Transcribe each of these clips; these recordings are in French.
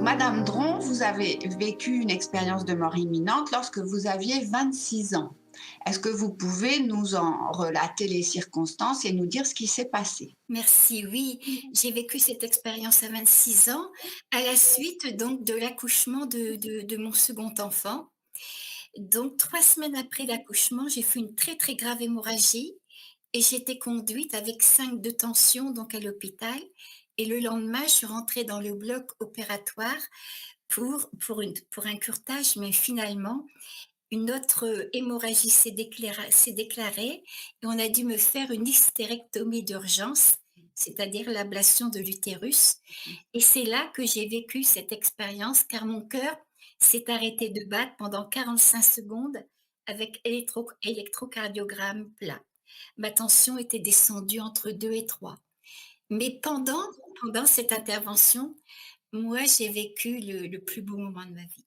Madame Dron, vous avez vécu une expérience de mort imminente lorsque vous aviez 26 ans. Est-ce que vous pouvez nous en relater les circonstances et nous dire ce qui s'est passé? Merci, oui, j'ai vécu cette expérience à 26 ans, à la suite donc de l'accouchement de mon second enfant. Donc 3 semaines après l'accouchement, j'ai fait une très, très grave hémorragie et j'ai été conduite avec 5 de tension donc à l'hôpital et le lendemain, je suis rentrée dans le bloc opératoire pour un curetage, mais finalement, une autre hémorragie s'est déclarée et on a dû me faire une hystérectomie d'urgence, c'est-à-dire l'ablation de l'utérus. Et c'est là que j'ai vécu cette expérience, car mon cœur s'est arrêté de battre pendant 45 secondes avec électrocardiogramme plat. Ma tension était descendue entre 2 et 3. Mais pendant cette intervention, moi, j'ai vécu le plus beau moment de ma vie,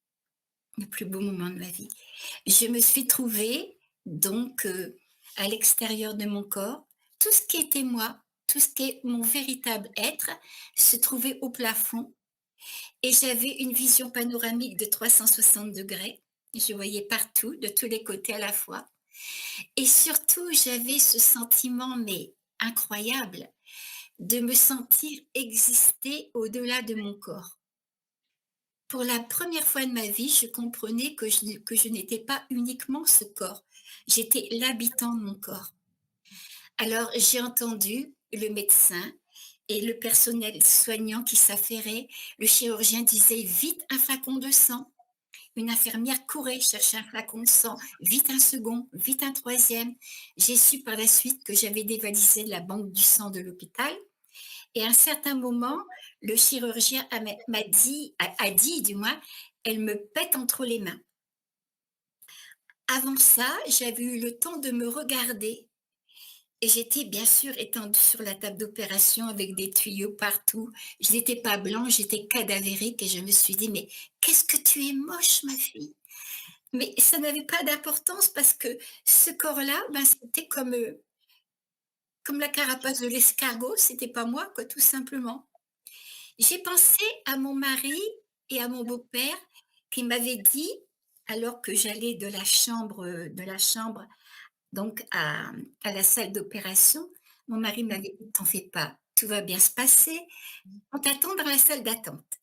le plus beau moment de ma vie. Je me suis trouvée donc, à l'extérieur de mon corps. Tout ce qui était moi, tout ce qui est mon véritable être se trouvait au plafond et j'avais une vision panoramique de 360°. Je voyais partout, de tous les côtés à la fois et surtout, j'avais ce sentiment, mais incroyable, de me sentir exister au-delà de mon corps. Pour la première fois de ma vie, je comprenais que je n'étais pas uniquement ce corps. J'étais l'habitant de mon corps. Alors, j'ai entendu le médecin et le personnel soignant qui s'affairait. Le chirurgien disait: «Vite un flacon de sang». Une infirmière courait chercher un flacon de sang. «Vite un second, vite un troisième». J'ai su par la suite que j'avais dévalisé la banque du sang de l'hôpital et à un certain moment, le chirurgien a dit du moins: «Elle me pète entre les mains». Avant ça, j'avais eu le temps de me regarder et j'étais bien sûr étendue sur la table d'opération avec des tuyaux partout. Je n'étais pas blanche, j'étais cadavérique et je me suis dit: «Mais qu'est-ce que tu es moche ma fille!» Mais ça n'avait pas d'importance parce que ce corps-là, ben, c'était comme la carapace de l'escargot, c'était pas moi quoi, tout simplement. J'ai pensé à mon mari et à mon beau-père qui m'avaient dit, alors que j'allais de la chambre donc à la salle d'opération, mon mari m'avait dit: «T'en fais pas, tout va bien se passer, on t'attend dans la salle d'attente».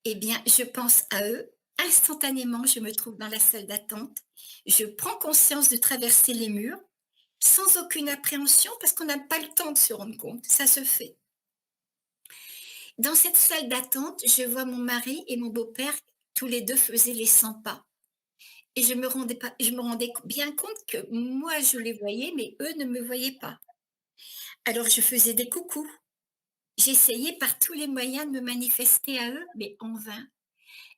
Eh bien, je pense à eux, instantanément, je me trouve dans la salle d'attente, je prends conscience de traverser les murs, sans aucune appréhension parce qu'on n'a pas le temps de se rendre compte, ça se fait. Dans cette salle d'attente, je vois mon mari et mon beau-père, tous les 2 faisaient les 100 pas et je me rendais bien compte que moi je les voyais, mais eux ne me voyaient pas. Alors je faisais des coucous. J'essayais par tous les moyens de me manifester à eux, mais en vain.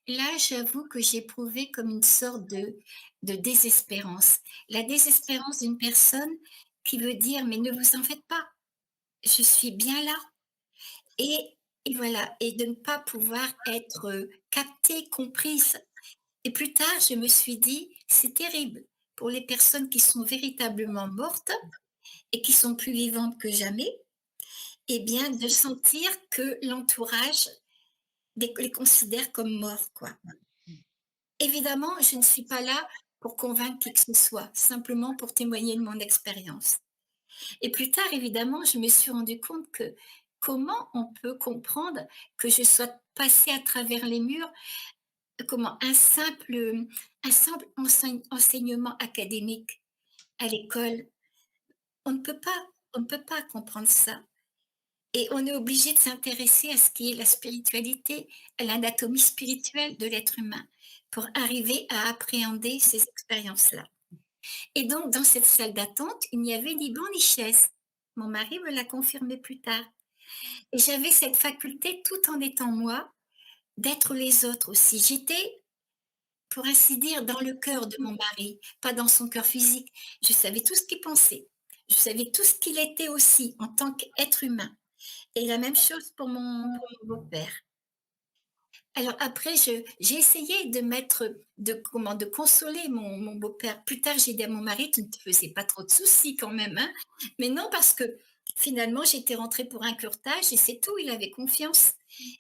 Là, j'avoue que j'éprouvais comme une sorte de désespérance. La désespérance d'une personne qui veut dire: «Mais ne vous en faites pas, je suis bien là». Et et voilà, et de ne pas pouvoir être, captée, comprise. Et plus tard, je me suis dit: «C'est terrible pour les personnes qui sont véritablement mortes et qui sont plus vivantes que jamais, et bien, de sentir que l'entourage les considère comme morts, quoi». Évidemment, je ne suis pas là pour convaincre qui que ce soit, simplement pour témoigner de mon expérience. Et plus tard, évidemment, je me suis rendu compte que comment on peut comprendre que je sois passée à travers les murs, comment un simple enseignement académique à l'école, on ne peut pas on ne peut pas comprendre ça et on est obligé de s'intéresser à ce qui est la spiritualité, à l'anatomie spirituelle de l'être humain pour arriver à appréhender ces expériences-là. Et donc dans cette salle d'attente, il n'y avait ni banc ni chaise. Mon mari me l'a confirmé plus tard et j'avais cette faculté, tout en étant moi, d'être les autres aussi. J'étais, pour ainsi dire, dans le cœur de mon mari, pas dans son cœur physique. Je savais tout ce qu'il pensait. Je savais tout ce qu'il était aussi en tant qu'être humain et la même chose pour mon beau-père. Alors après, j'ai essayé de consoler mon beau-père. Plus tard, j'ai dit à mon mari: «Tu ne te faisais pas trop de soucis quand même, hein?» Mais non, parce que Finalement, j'étais rentrée pour un curtage et c'est tout, il avait confiance.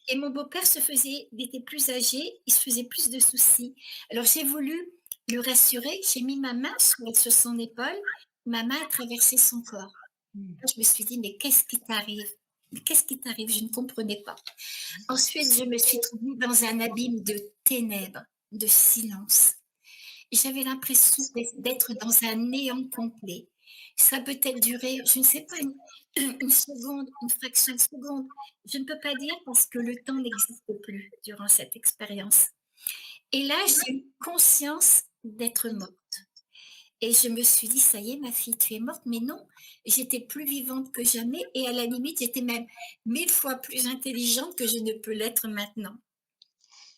Et mon beau-père il était plus âgé, il se faisait plus de soucis. Alors j'ai voulu le rassurer, j'ai mis ma main sur son épaule, ma main a traversé son corps. Mmh. Là, je me suis dit: «Mais qu'est-ce qui t'arrive? Mais qu'est-ce qui t'arrive?» Je ne comprenais pas. Ensuite, je me suis trouvée dans un abîme de ténèbres, de silence. J'avais l'impression d'être dans un néant complet. Ça a peut-être duré, je ne sais pas, une seconde, une fraction de seconde. Je ne peux pas dire parce que le temps n'existe plus durant cette expérience. Et là, j'ai eu conscience d'être morte. Et je me suis dit: «Ça y est, ma fille, tu es morte», mais non, j'étais plus vivante que jamais et à la limite, j'étais même 1000 fois plus intelligente que je ne peux l'être maintenant.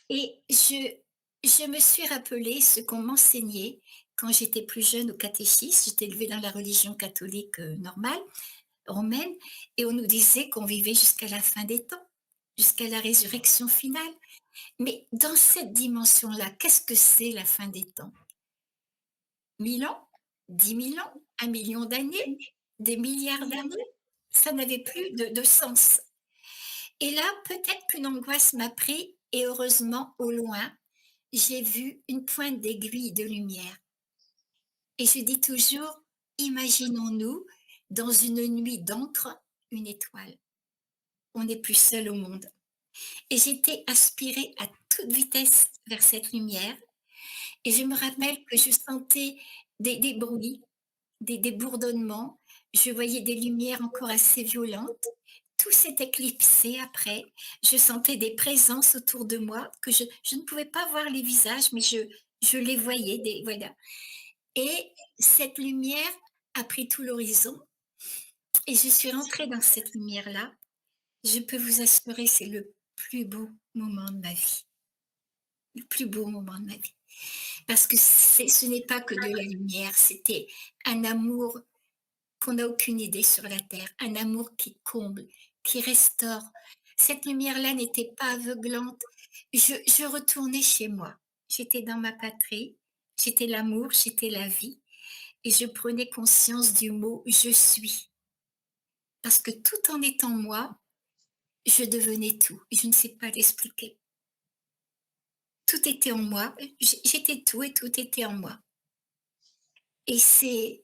Et je me suis rappelé ce qu'on m'enseignait quand j'étais plus jeune au catéchisme. J'étais élevée dans la religion catholique, normale, romaine, et on nous disait qu'on vivait jusqu'à la fin des temps, jusqu'à la résurrection finale. Mais dans cette dimension-là, qu'est-ce que c'est la fin des temps? 1000 ans? 10 000 ans? 1 million d'années? Des milliards d'années? Ça n'avait plus de sens. Et là, peut-être qu'une angoisse m'a pris et heureusement, au loin, j'ai vu une pointe d'aiguille de lumière. Et je dis toujours, imaginons-nous dans une nuit d'encre, une étoile. On n'est plus seul au monde. Et j'étais aspirée à toute vitesse vers cette lumière. Et je me rappelle que je sentais des bruits, des bourdonnements. Je voyais des lumières encore assez violentes. Tout s'est éclipsé après. Je sentais des présences autour de moi que je ne pouvais pas voir les visages, mais je les voyais. Voilà. Et cette lumière a pris tout l'horizon et je suis rentrée dans cette lumière-là. Je peux vous assurer, c'est le plus beau moment de ma vie. Le plus beau moment de ma vie. Parce que ce n'est pas que de la lumière, c'était un amour qu'on n'a aucune idée sur la terre, un amour qui comble, qui restaure. Cette lumière-là n'était pas aveuglante. Je retournais chez moi. J'étais dans ma patrie, j'étais l'amour, j'étais la vie. Et je prenais conscience du mot «je suis». Parce que tout en étant moi, je devenais tout. Je ne sais pas l'expliquer. Tout était en moi, j'étais tout et tout était en moi. Et c'est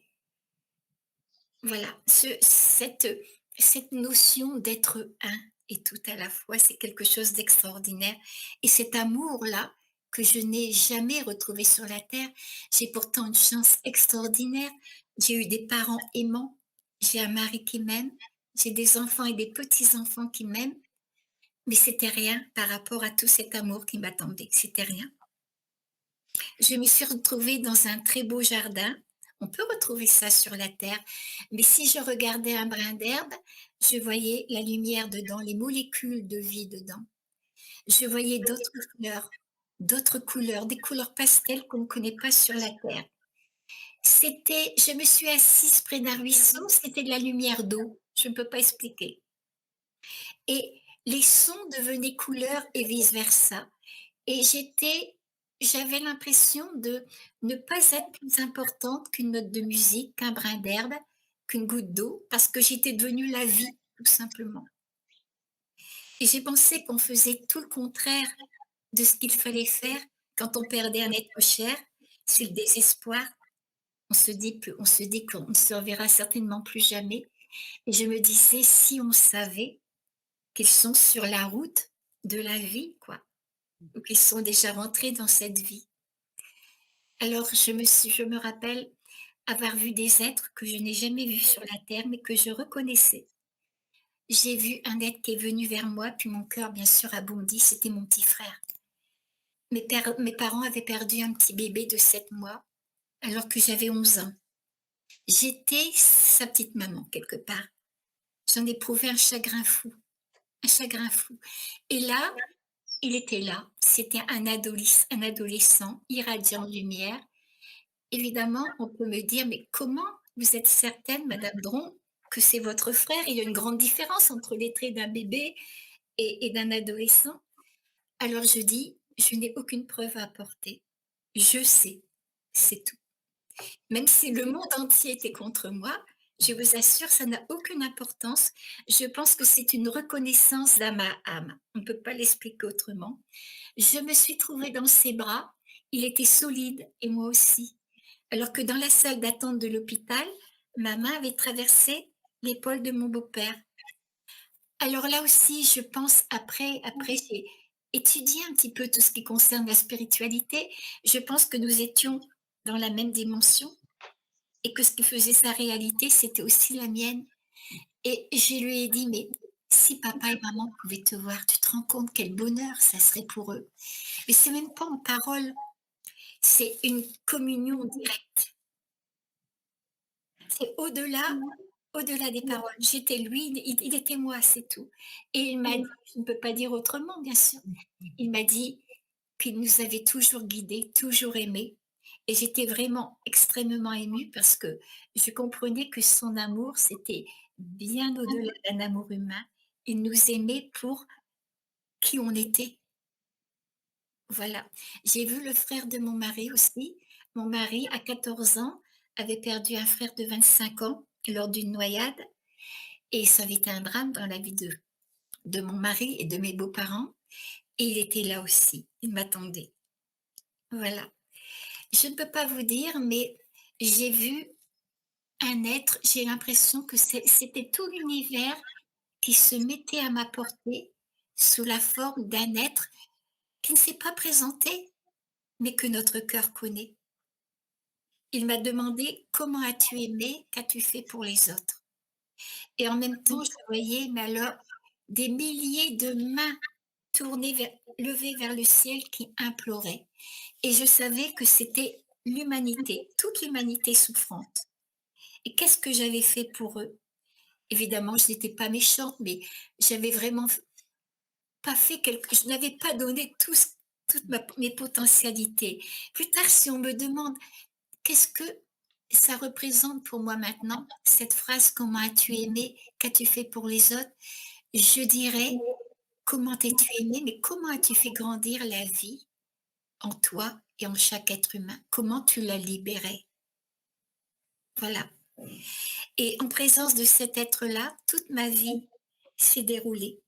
voilà, cette notion d'être un et tout à la fois, c'est quelque chose d'extraordinaire. Et cet amour-là, que je n'ai jamais retrouvé sur la terre, j'ai pourtant une chance extraordinaire. J'ai eu des parents aimants, j'ai un mari qui m'aime, j'ai des enfants et des petits-enfants qui m'aiment, mais c'était rien par rapport à tout cet amour qui m'attendait, c'était rien. Je me suis retrouvée dans un très beau jardin. On peut retrouver ça sur la terre, mais si je regardais un brin d'herbe, je voyais la lumière dedans, les molécules de vie dedans. Je voyais d'autres couleurs, des couleurs pastel qu'on ne connaît pas sur la terre. Je me suis assise près d'un ruisseau, c'était de la lumière d'eau, je ne peux pas expliquer. Et les sons devenaient couleurs et vice versa. Et j'avais l'impression de ne pas être plus importante qu'une note de musique, qu'un brin d'herbe, qu'une goutte d'eau, parce que j'étais devenue la vie, tout simplement. Et j'ai pensé qu'on faisait tout le contraire de ce qu'il fallait faire quand on perdait un être cher, c'est le désespoir. On se dit qu'on ne se reverra certainement plus jamais. Et je me disais, si on savait qu'ils sont sur la route de la vie, quoi, ou qu'ils sont déjà rentrés dans cette vie. Alors je me rappelle avoir vu des êtres que je n'ai jamais vus sur la terre, mais que je reconnaissais. J'ai vu un être qui est venu vers moi, puis mon cœur bien sûr a bondi, c'était mon petit frère. Mes parents avaient perdu un petit bébé de 7 mois, alors que j'avais 11 ans. J'étais sa petite maman quelque part. J'en éprouvais un chagrin fou. Et là, il était là, c'était un adolescent irradiant de lumière. Évidemment, on peut me dire: «Mais comment vous êtes certaine, madame Dron, que c'est votre frère? Il y a une grande différence entre les traits d'un bébé et d'un adolescent». Alors je dis: «Je n'ai aucune preuve à apporter. Je sais, c'est tout». Même si le monde entier était contre moi, Je vous assure, ça n'a aucune importance. Je pense que c'est une reconnaissance d'âme à âme. On ne peut pas l'expliquer autrement. Je me suis trouvée dans ses bras. Il était solide et moi aussi. Alors que dans la salle d'attente de l'hôpital, ma main avait traversé l'épaule de mon beau-père. Alors là aussi, je pense après j'ai étudié un petit peu tout ce qui concerne la spiritualité. Je pense que nous étions dans la même dimension et que ce qui faisait sa réalité, c'était aussi la mienne. Et je lui ai dit: «Mais si papa et maman pouvaient te voir, tu te rends compte quel bonheur ça serait pour eux?» Mais c'est même pas en parole, c'est une communion directe. C'est au-delà des paroles. J'étais lui, il était moi, c'est tout. Et il m'a dit, je ne peux pas dire autrement, bien sûr, il m'a dit qu'il nous avait toujours guidés, toujours aimés, et j'étais vraiment extrêmement émue parce que je comprenais que son amour, c'était bien au-delà d'un amour humain. Il nous aimait pour qui on était. Voilà. J'ai vu le frère de mon mari aussi. Mon mari, à 14 ans, avait perdu un frère de 25 ans lors d'une noyade, et ça avait été un drame dans la vie de mon mari et de mes beaux-parents, et il était là aussi. Il m'attendait. Voilà. Je ne peux pas vous dire, mais j'ai vu un être, j'ai l'impression que c'était tout l'univers qui se mettait à ma portée sous la forme d'un être qui ne s'est pas présenté, mais que notre cœur connaît. Il m'a demandé: «Comment as-tu aimé? Qu'as-tu fait pour les autres?» Et en même temps, je voyais, mais alors, des milliers de mains tournées vers levées vers le ciel qui imploraient, et je savais que c'était l'humanité, toute l'humanité souffrante. Et qu'est-ce que j'avais fait pour eux? Évidemment, je n'étais pas méchante, mais j'avais vraiment pas fait quelque je n'avais pas donné toutes mes potentialités. Plus tard, si on me demande: «Qu'est-ce que ça représente pour moi maintenant, cette phrase: "Comment as-tu aimé? Qu'as-tu fait pour les autres?" Je dirais: «Comment t'es-tu aimé, mais comment as-tu fait grandir la vie en toi et en chaque être humain? Comment tu l'as libéré?» Voilà. Et en présence de cet être-là, toute ma vie s'est déroulée.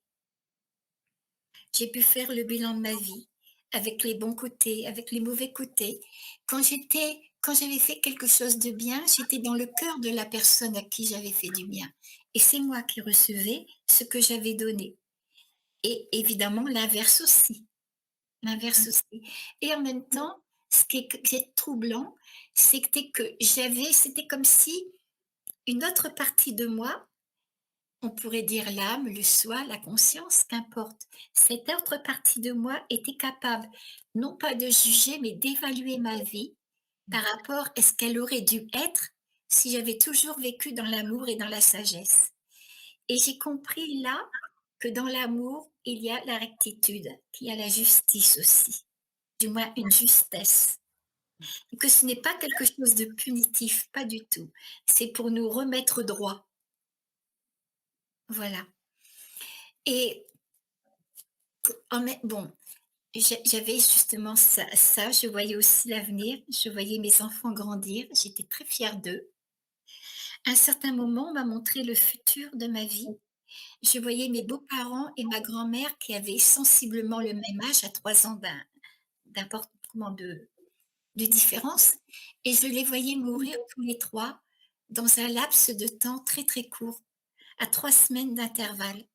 J'ai pu faire le bilan de ma vie, avec les bons côtés, avec les mauvais côtés. Quand j'avais fait quelque chose de bien, j'étais dans le cœur de la personne à qui j'avais fait du bien, et c'est moi qui recevais ce que j'avais donné, et évidemment l'inverse aussi, et en même temps, qui est troublant, c'était comme si une autre partie de moi, on pourrait dire l'âme, le soi, la conscience, qu'importe. Cette autre partie de moi était capable, non pas de juger, mais d'évaluer ma vie par rapport à ce qu'elle aurait dû être si j'avais toujours vécu dans l'amour et dans la sagesse. Et j'ai compris là que dans l'amour, il y a la rectitude, qu'il y a la justice aussi, du moins une justesse. Et que ce n'est pas quelque chose de punitif, pas du tout. C'est pour nous remettre droit. Voilà. Et bon, j'avais justement ça, je voyais aussi l'avenir, je voyais mes enfants grandir, j'étais très fière d'eux. À un certain moment, on m'a montré le futur de ma vie. Je voyais mes beaux-parents et ma grand-mère qui avaient sensiblement le même âge, à 3 ans d'importement de différence, et je les voyais mourir tous les 3 dans un laps de temps très, très court, à 3 semaines d'intervalle,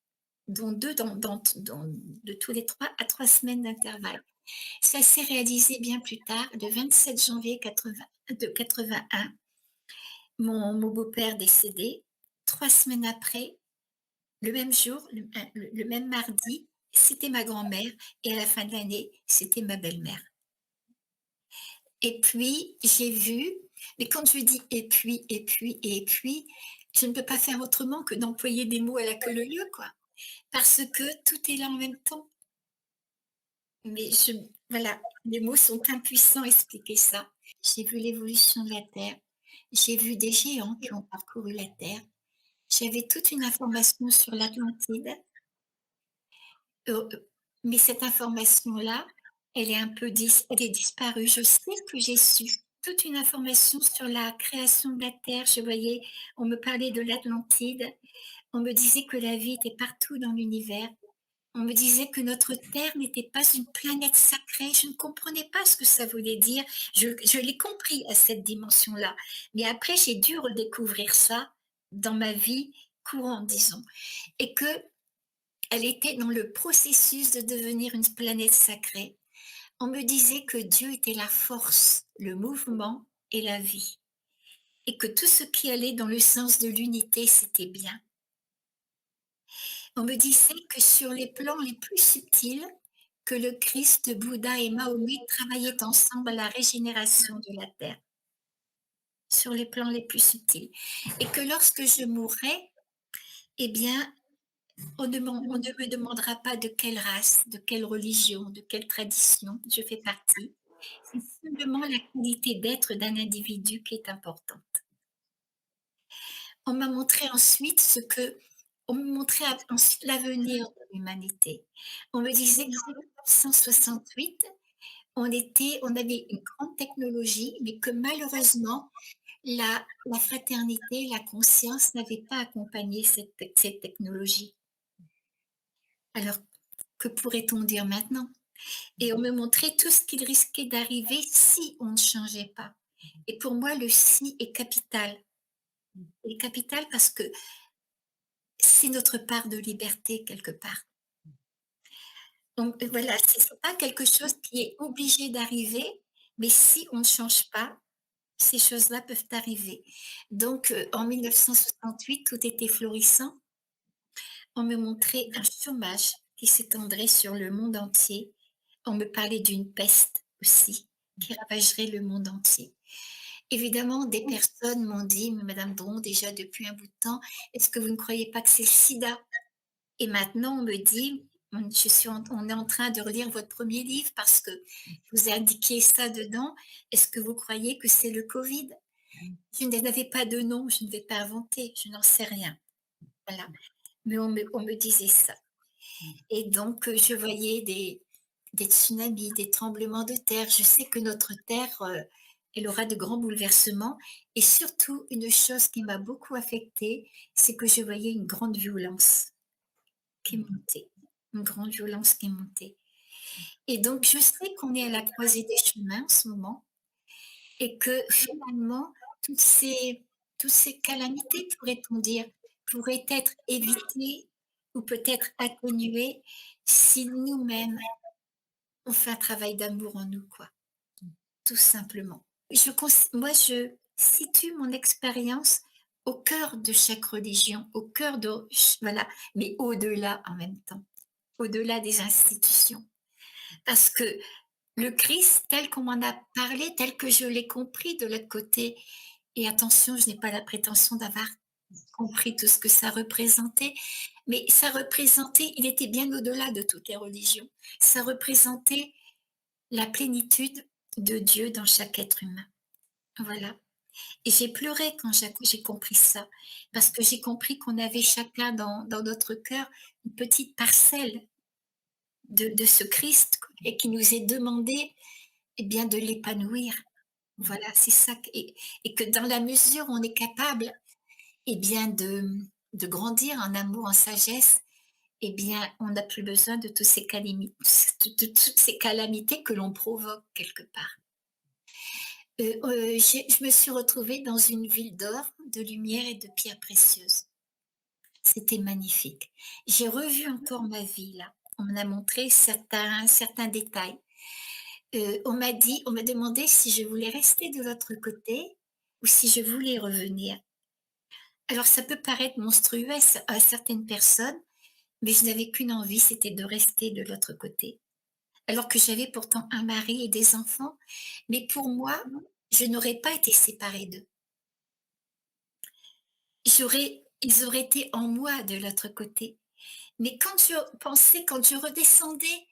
dont 2 de tous les 3 à 3 semaines d'intervalle. Ça s'est réalisé bien plus tard, le 27 janvier 81. Mon beau-père décédé. 3 semaines après, le même jour, le même mardi, c'était ma grand-mère, et à la fin de l'année, c'était ma belle-mère. Et puis, j'ai vu, mais quand je dis et puis, je ne peux pas faire autrement que d'employer des mots à la queue leu leu, quoi, parce que tout est là en même temps. Mais voilà, les mots sont impuissants à expliquer ça. J'ai vu l'évolution de la Terre, j'ai vu des géants qui ont parcouru la Terre, j'avais toute une information sur l'Atlantide, mais cette information-là, elle est disparue. Je sais que j'ai su. toute une information sur la création de la Terre. Je voyais, on me parlait de l'Atlantide, on me disait que la vie était partout dans l'univers. On me disait que notre Terre n'était pas une planète sacrée. Je ne comprenais pas ce que ça voulait dire. Je l'ai compris à cette dimension-là. Mais après, j'ai dû redécouvrir ça dans ma vie courante, disons. Et que elle était dans le processus de devenir une planète sacrée. On me disait que Dieu était la force, le mouvement et la vie. Et que tout ce qui allait dans le sens de l'unité, c'était bien. On me disait que sur les plans les plus subtils, que le Christ, Bouddha et Mahomet travaillaient ensemble à la régénération de la Terre, sur les plans les plus subtils. Et que lorsque je mourrai, eh bien, on ne me demandera pas de quelle race, de quelle religion, de quelle tradition je fais partie. C'est simplement la qualité d'être d'un individu qui est importante. On m'a montré ensuite on me montrait ensuite l'avenir de l'humanité. On me disait qu'en 1968, on avait une grande technologie, mais que malheureusement, la fraternité, la conscience n'avait pas accompagné cette technologie. Alors, que pourrait-on dire maintenant? Et on me montrait tout ce qu'il risquait d'arriver si on ne changeait pas. Et pour moi, le si est capital. Il est capital parce que c'est notre part de liberté quelque part. Donc voilà, c'est pas quelque chose qui est obligé d'arriver, mais si on ne change pas, ces choses-là peuvent arriver. Donc en 1968, tout était florissant. On me montrait un chômage qui s'étendrait sur le monde entier. On me parlait d'une peste aussi qui ravagerait le monde entier. Évidemment, des personnes m'ont dit: «Mais madame Dron, déjà depuis un bout de temps, est-ce que vous ne croyez pas que c'est le sida?» Et maintenant on me dit: On est en train de relire votre premier livre parce que vous indiquiez ça dedans. Est-ce que vous croyez que c'est le covid?» Je n'avais pas de nom, je ne vais pas inventer, je n'en sais rien. Voilà, mais on me disait ça. Et donc je voyais des tsunamis, des tremblements de terre. Je sais que notre terre, elle aura de grands bouleversements et surtout une chose qui m'a beaucoup affectée, c'est que je voyais une grande violence qui est montée, une grande violence qui est montée. Et donc je sais qu'on est à la croisée des chemins en ce moment et que finalement toutes ces toutes ces calamités, pourrait-on dire, pourraient être évitées ou peut-être atténuées si nous-mêmes on fait un travail d'amour en nous, quoi, tout simplement. Moi, je situe mon expérience au cœur de chaque religion, au cœur de voilà, mais au-delà en même temps, au-delà des institutions. Parce que le Christ, tel qu'on m'en a parlé, tel que je l'ai compris de l'autre côté, et attention, je n'ai pas la prétention d'avoir compris tout ce que ça représentait, mais ça représentait, il était bien au-delà de toutes les religions. Ça représentait la plénitude de Dieu dans chaque être humain. Voilà. Et j'ai pleuré quand j'ai compris ça, parce que j'ai compris qu'on avait chacun dans notre cœur une petite parcelle de ce Christ et qui nous est demandé, eh bien, de l'épanouir. Voilà, c'est ça et que dans la mesure où on est capable, eh bien, de grandir en amour, en sagesse, eh bien, on n'a plus besoin de tous ces de toutes ces calamités que l'on provoque quelque part. Je me suis retrouvée dans une ville d'or, de lumière et de pierres précieuses. C'était magnifique. J'ai revu encore ma vie là. On m'a montré certains détails. On m'a demandé si je voulais rester de l'autre côté ou si je voulais revenir. Alors ça peut paraître monstrueux à certaines personnes, mais je n'avais qu'une envie, c'était de rester de l'autre côté. Alors que j'avais pourtant un mari et des enfants, mais pour moi, je n'aurais pas été séparée d'eux. Ils auraient été en moi de l'autre côté. Mais quand je redescendais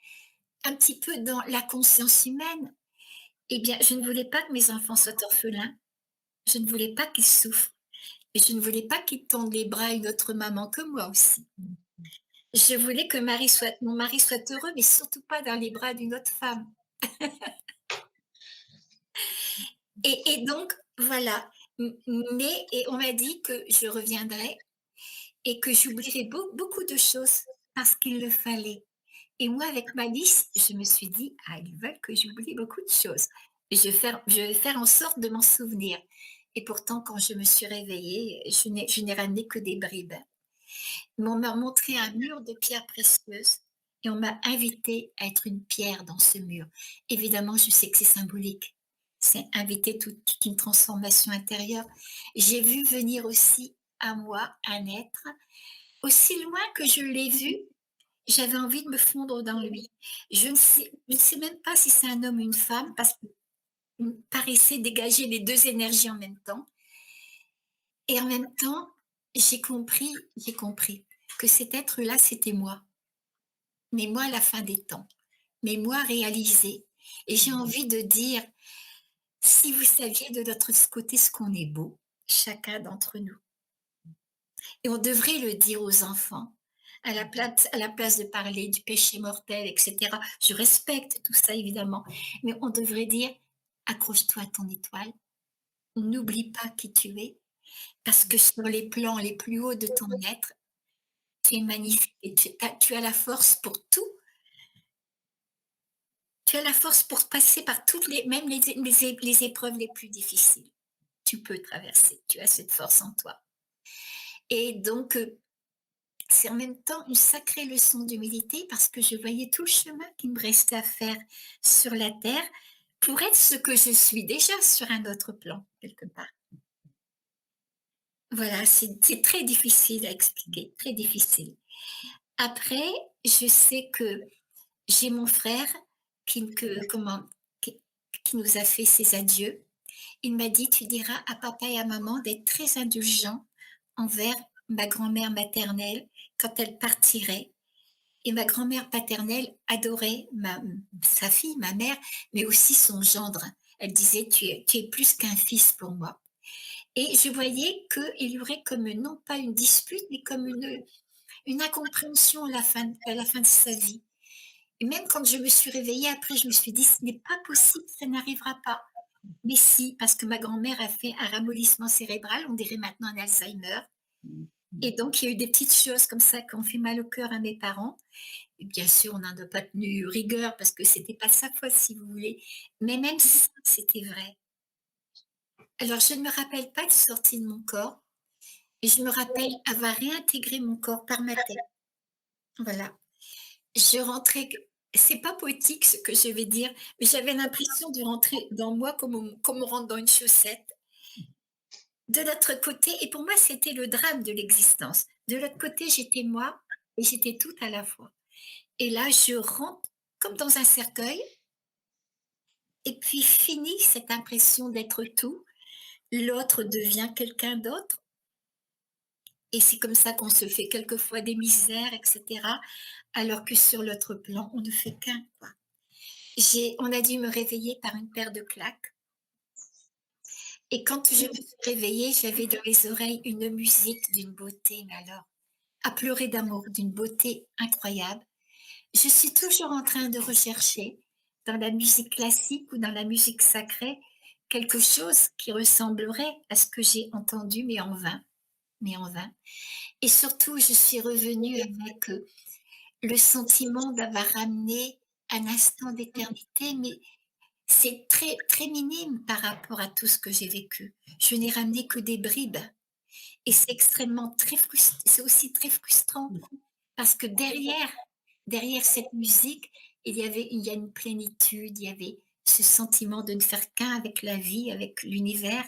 un petit peu dans la conscience humaine, eh bien, je ne voulais pas que mes enfants soient orphelins. Je ne voulais pas qu'ils souffrent et je ne voulais pas qu'ils tendent les bras à une autre maman que moi aussi. Je voulais que mon mari soit heureux, mais surtout pas dans les bras d'une autre femme. et donc voilà, mais et on m'a dit que je reviendrais et que j'oublierais beaucoup de choses parce qu'il le fallait. Et moi, avec ma liste, je me suis dit: «Ah, ils veulent que j'oublie beaucoup de choses et je vais faire en sorte de m'en souvenir» et pourtant, quand je me suis réveillée, je n'ai ramené que des bribes. Mais on m'a montré un mur de pierres précieuses et on m'a invitée à être une pierre dans ce mur. Évidemment, je sais que c'est symbolique. C'est inviter toute une transformation intérieure. J'ai vu venir aussi à moi un être, aussi loin que je l'ai vu, j'avais envie de me fondre dans lui. Je ne sais même pas si c'est un homme ou une femme parce qu'il me paraissait dégager les 2 énergies en même temps et en même temps, j'ai compris que cet être-là, c'était moi. Mais moi à la fin des temps, mais moi réalisée. Et j'ai envie de dire, si vous saviez de notre côté ce qu'on est beau, chacun d'entre nous. Et on devrait le dire aux enfants, à la place de parler du péché mortel, et cetera. Je respecte tout ça évidemment, mais on devrait dire: «Accroche-toi à ton étoile, n'oublie pas qui tu es, parce que sur les plans les plus hauts de ton être, tu es magnifique et tu as la force pour tout. Tu as la force pour passer par toutes les même les épreuves les plus difficiles. Tu peux traverser, tu as cette force en toi» et donc c'est en même temps une sacrée leçon d'humilité parce que je voyais tout le chemin qu'il me restait à faire sur la terre pour être ce que je suis déjà sur un autre plan, quelque part. Voilà, c'est très difficile à expliquer, très difficile. Après, je sais que j'ai mon frère qui nous a fait ses adieux. Il m'a dit: «Tu diras à papa et à maman d'être très indulgents envers ma grand-mère maternelle quand elle partirait» et ma grand-mère paternelle adorait sa fille, ma mère, mais aussi son gendre. Elle disait: «Tu es plus qu'un fils pour moi» et je voyais qu'il y aurait comme non pas une dispute, mais comme une incompréhension à la fin de sa vie et même quand je me suis réveillée après, je me suis dit: «Ce n'est pas possible, ça n'arrivera pas». Mais si, parce que ma grand-mère a fait un ramollissement cérébral, on dirait maintenant un Alzheimer et donc il y a eu des petites choses comme ça qui ont fait mal au cœur à mes parents et bien sûr, on n'en a pas tenu rigueur parce que c'était pas sa faute, si vous voulez, mais même ça, c'était vrai. Alors je ne me rappelle pas de sortie de mon corps, mais je me rappelle avoir réintégré mon corps par ma tête. Voilà. Je rentrais c'est pas poétique ce que je vais dire, mais j'avais l'impression de rentrer dans moi comme on rentre dans une chaussette. De l'autre côté et pour moi, c'était le drame de l'existence. De l'autre côté, j'étais moi et j'étais tout à la fois. Et là, je rentre comme dans un cercueil et puis fini cette impression d'être tout, l'autre devient quelqu'un d'autre et c'est comme ça qu'on se fait quelquefois des misères et cetera, alors que sur l'autre plan, on ne fait qu'un, quoi. On a dû me réveiller par une paire de claques et quand je me suis réveillée, j'avais dans les oreilles une musique d'une beauté, mais alors, à pleurer d'amour, d'une beauté incroyable. Je suis toujours en train de rechercher dans la musique classique ou dans la musique sacrée quelque chose qui ressemblerait à ce que j'ai entendu, mais en vain. Et surtout, je suis revenue avec le sentiment d'avoir ramené un instant d'éternité, mais c'est très, très minime par rapport à tout ce que j'ai vécu. Je n'ai ramené que des bribes et c'est extrêmement c'est aussi très frustrant parce que derrière cette musique, il y a une plénitude, il y avait ce sentiment de ne faire qu'un avec la vie, avec l'univers.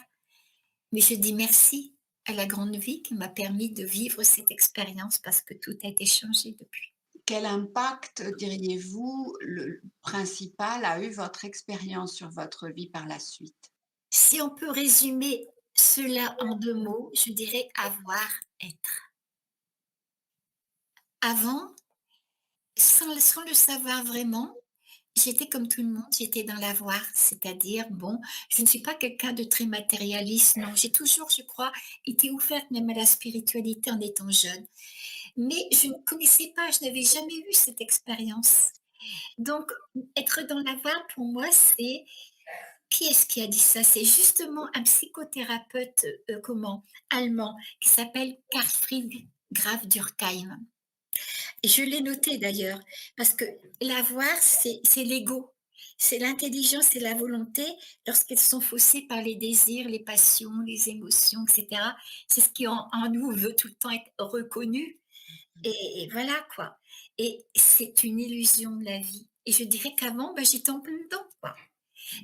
Mais je dis merci à la grande vie qui m'a permis de vivre cette expérience parce que tout a été changé depuis. Quel impact, diriez-vous, le principal a eu votre expérience sur votre vie par la suite? Si on peut résumer cela en 2 mots, je dirais avoir, être. Avant, sans le savoir vraiment, j'étais comme tout le monde, j'étais dans l'avoir, c'est-à-dire, bon, je ne suis pas quelqu'un de très matérialiste, non, j'ai toujours, je crois, été ouverte même à la spiritualité en étant jeune. Mais je ne connaissais pas, je n'avais jamais eu cette expérience. Donc, être dans l'avoir pour moi, c'est Qui est-ce qui a dit ça? C'est justement un psychothérapeute, allemand, qui s'appelle Karlfried Graf Durkheim. Et je l'ai noté d'ailleurs, parce que l'avoir, c'est l'ego. C'est l'intelligence et la volonté lorsqu'elles sont faussées par les désirs, les passions, les émotions, et cetera. C'est ce qui en nous veut tout le temps être reconnu et voilà quoi. Et c'est une illusion de la vie. Et je dirais qu'avant, bah, j'étais en plein dedans, quoi.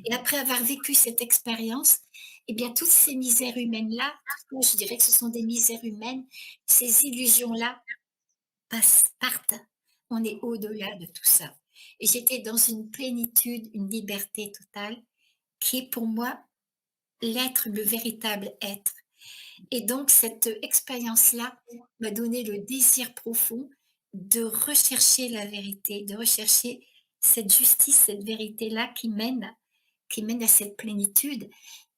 Et après avoir vécu cette expérience, eh bien, toutes ces misères humaines-là, moi, je dirais que ce sont des misères humaines, ces illusions-là partent. On est au-delà de tout ça. Et j'étais dans une plénitude, une liberté totale, qui est pour moi l'être, le véritable être. Et donc, cette expérience-là m'a donné le désir profond de rechercher la vérité, de rechercher cette justice, cette vérité-là qui mène à cette plénitude.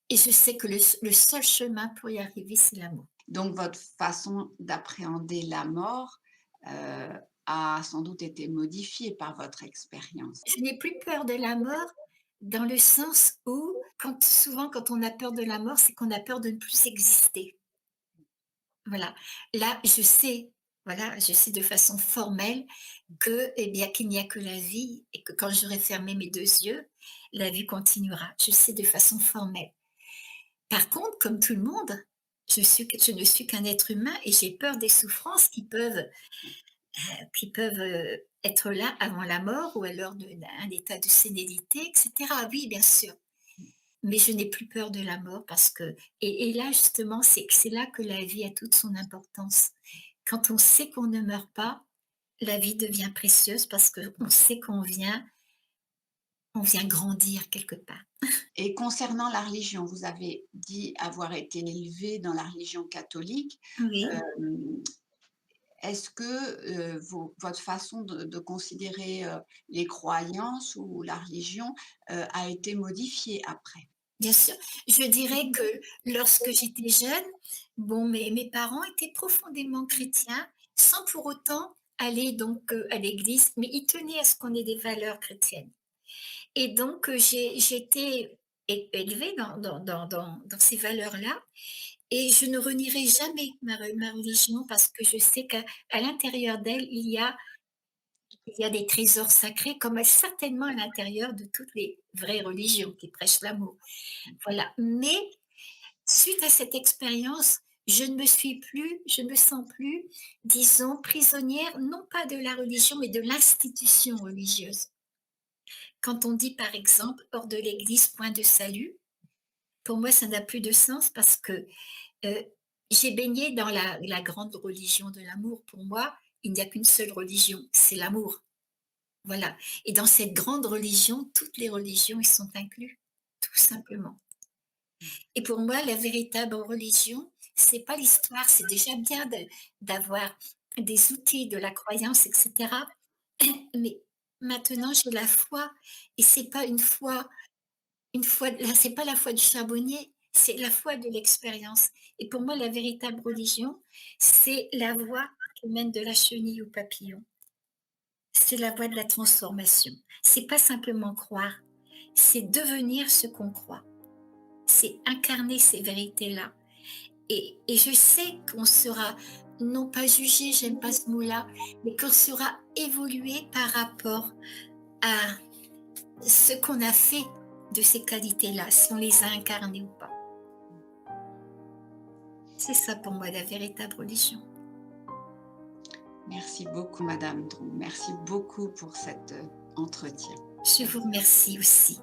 Et je sais que le seul chemin pour y arriver, c'est l'amour. Donc votre façon d'appréhender la mort, heu, a sans doute été modifiée par votre expérience. Je n'ai plus peur de la mort dans le sens où, souvent, quand on a peur de la mort, c'est qu'on a peur de ne plus exister. Voilà. Là, voilà, je sais de façon formelle que, eh bien, qu'il n'y a que la vie et que quand j'aurai fermé mes 2 yeux, la vie continuera. Je sais de façon formelle. Par contre, comme tout le monde, je ne suis qu'un être humain et j'ai peur des souffrances qui peuvent être là avant la mort ou alors d'un état de sénilité, et cetera. Oui, bien sûr, mais je n'ai plus peur de la mort parce que et là, justement, c'est là que la vie a toute son importance. Quand on sait qu'on ne meurt pas, la vie devient précieuse parce qu'on sait on vient grandir quelque part. Et concernant la religion, vous avez dit avoir été élevé dans la religion catholique. Oui. Hem, est-ce que, votre façon de considérer, les croyances ou la religion, a été modifiée après? Bien sûr, je dirais que lorsque j'étais jeune, bon, mes parents étaient profondément chrétiens, sans pour autant aller donc, à l'église, mais ils tenaient à ce qu'on ait des valeurs chrétiennes et donc, j'ai été élevée dans ces valeurs-là et je ne renierai jamais ma religion parce que je sais qu'à l'intérieur d'elle, il y a des trésors sacrés comme certainement à l'intérieur de toutes les vraies religions qui prêchent l'amour. Voilà, mais suite à cette expérience, je ne me sens plus, disons, prisonnière, non pas de la religion, mais de l'institution religieuse. Quand on dit, par exemple: «Hors de l'Église, point de salut», pour moi, ça n'a plus de sens parce que, heu, j'ai baigné dans la grande religion de l'amour. Pour moi, il n'y a qu'une seule religion, c'est l'amour. Voilà et dans cette grande religion, toutes les religions y sont inclus, tout simplement. Et pour moi, la véritable religion, c'est pas l'histoire, c'est déjà bien d'avoir des outils, de la croyance, et cetera. Mais maintenant, j'ai la foi et c'est pas une foi là, c'est pas la foi du charbonnier, c'est la foi de l'expérience. Et pour moi, la véritable religion, c'est la voie qui mène de la chenille au papillon. C'est la voie de la transformation. C'est pas simplement croire, c'est devenir ce qu'on croit. C'est incarner ces vérités-là. Et je sais qu'on sera non pas jugé, j'aime pas ce mot-là, mais qu'on sera évolué par rapport à ce qu'on a fait de ces qualités-là, si on les a incarnées ou pas. C'est ça pour moi la véritable religion. Merci beaucoup madame Drouin. Merci beaucoup pour cet, entretien. Je vous remercie aussi.